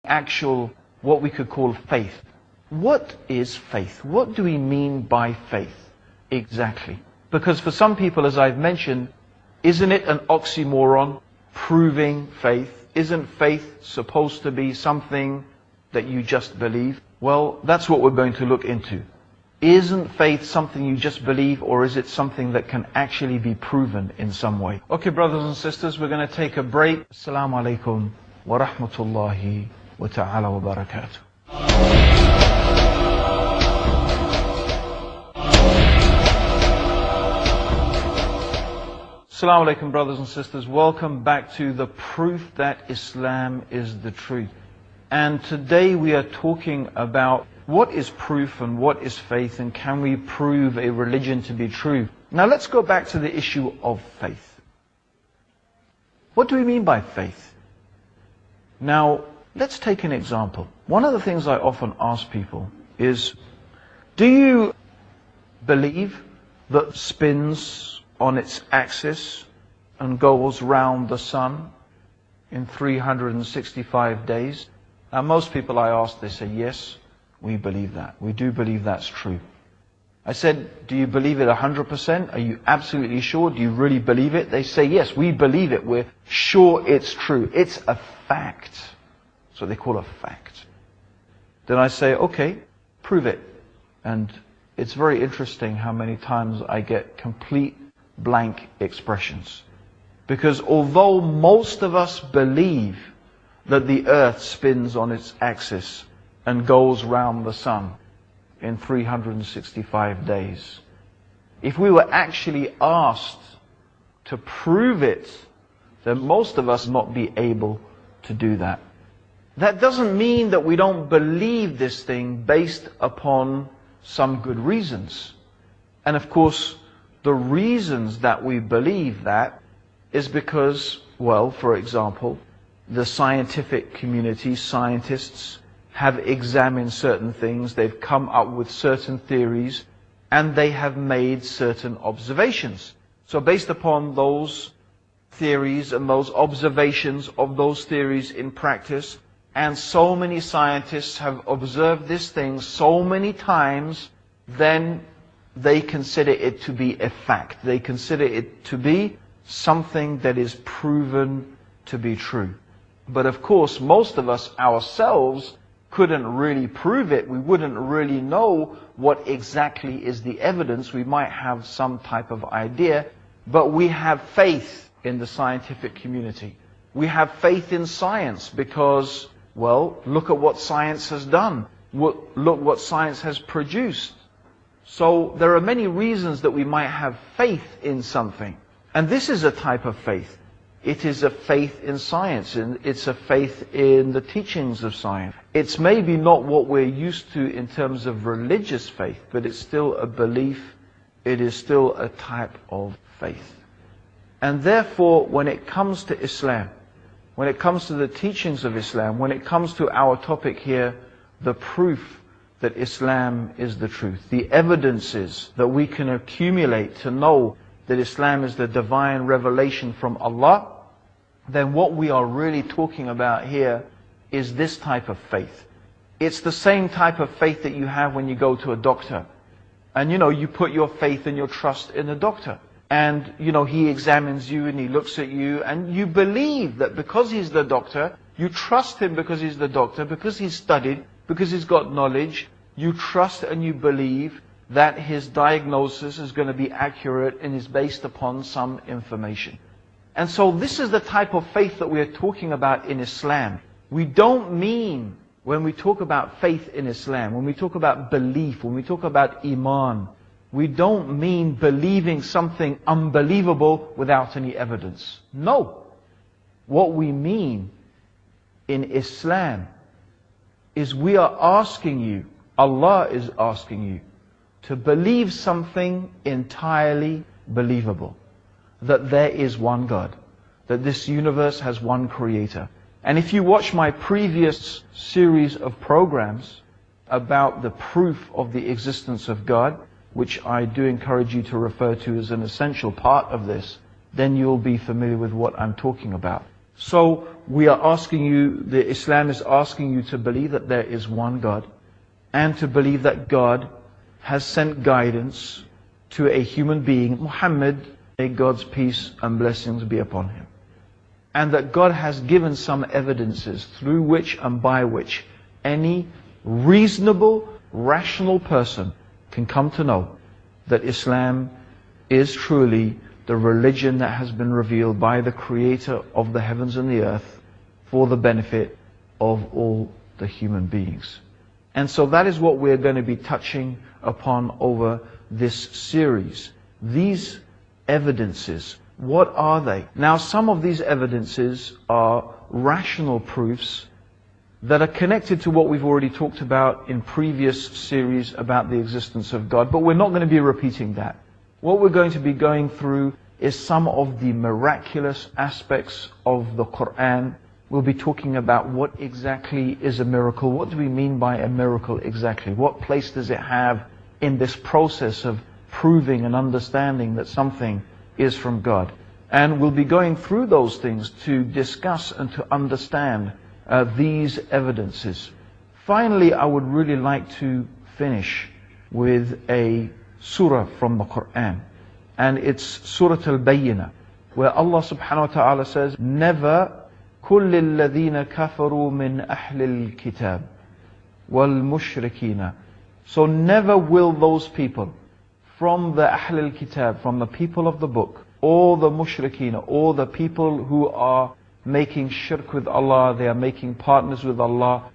actual, what we could call faith. What is faith? What do we mean by faith exactly? Because for some people, as I've mentioned, isn't it an oxymoron, proving faith? Isn't faith supposed to be something that you just believe? Well, that's what we're going to look into. Isn't faith something you just believe, or is it something that can actually be proven in some way? Okay, brothers and sisters, we're going to take a break. Assalamu alaikum wa rahmatullahi wa ta'ala wa barakatuh. Assalamu alaikum, brothers and sisters. Welcome back to the proof that Islam is the truth. And today we are talking about what is proof and what is faith, and can we prove a religion to be true? Now let's go back to the issue of faith. What do we mean by faith? Now let's take an example. One of the things I often ask people is, do you believe that spins on its axis and goes round the sun in 365 days? Now most people I ask, they say, yes, we believe that. We do believe that's true. I said, do you believe it 100%? Are you absolutely sure? Do you really believe it? They say, yes, we believe it. We're sure it's true. It's a fact. That's what they call a fact. Then I say, okay, prove it. And it's very interesting how many times I get complete blank expressions. Because although most of us believe that the earth spins on its axis and goes round the sun in 365 days, if we were actually asked to prove it, then most of us would not be able to do that. That doesn't mean that we don't believe this thing based upon some good reasons. And of course, the reasons that we believe that is because, well, for example, the scientific community, scientists, have examined certain things, they've come up with certain theories, and they have made certain observations. So based upon those theories and those observations of those theories in practice, and so many scientists have observed this thing so many times, then they consider it to be a fact. They consider it to be something that is proven to be true. But of course, most of us ourselves couldn't really prove it. We wouldn't really know what exactly is the evidence. We might have some type of idea, but we have faith in the scientific community. We have faith in science because, well, look at what science has done. Look what science has produced. So there are many reasons that we might have faith in something. And this is a type of faith. It is a faith in science, and it's a faith in the teachings of science. It's maybe not what we're used to in terms of religious faith, but it's still a belief. It is still a type of faith. And therefore, when it comes to Islam, when it comes to the teachings of Islam, when it comes to our topic here, the proof that Islam is the truth, the evidences that we can accumulate to know that Islam is the divine revelation from Allah, then what we are really talking about here is this type of faith. It's the same type of faith that you have when you go to a doctor. And you put your faith and your trust in the doctor. And he examines you and he looks at you, and you believe that because he's the doctor, you trust him because he's the doctor, because he's studied, because he's got knowledge. You trust and you believe that his diagnosis is going to be accurate and is based upon some information. And so this is the type of faith that we are talking about in Islam. We don't mean, when we talk about faith in Islam, when we talk about belief, when we talk about iman, we don't mean believing something unbelievable without any evidence. No. What we mean in Islam is we are asking you, Allah is asking you, to believe something entirely believable. That there is one God. That this universe has one creator. And if you watch my previous series of programs about the proof of the existence of God, which I do encourage you to refer to as an essential part of this, then you'll be familiar with what I'm talking about. So we are asking you, the Islam is asking you to believe that there is one God, and to believe that God has sent guidance to a human being, Muhammad, may God's peace and blessings be upon him. And that God has given some evidences through which and by which any reasonable, rational person can come to know that Islam is truly the religion that has been revealed by the Creator of the heavens and the earth for the benefit of all the human beings. And so that is what we're going to be touching upon over this series. These evidences, what are they? Now, some of these evidences are rational proofs that are connected to what we've already talked about in previous series about the existence of God, but we're not going to be repeating that. What we're going to be going through is some of the miraculous aspects of the Qur'an. We'll be talking about what exactly is a miracle. What do we mean by a miracle exactly? What place does it have in this process of proving and understanding that something is from God? And we'll be going through those things to discuss and to understand these evidences. Finally, I would really like to finish with a surah from the Qur'an. And it's Surah Al-Bayyinah, where Allah subhanahu wa ta'ala says, Never كل الذين كفروا من أهل الكتاب والمشركين. So never will those people from the Ahl al-Kitab, from the people of the book, or the mushrikeen, or the people who are making shirk with Allah, they are making partners with Allah,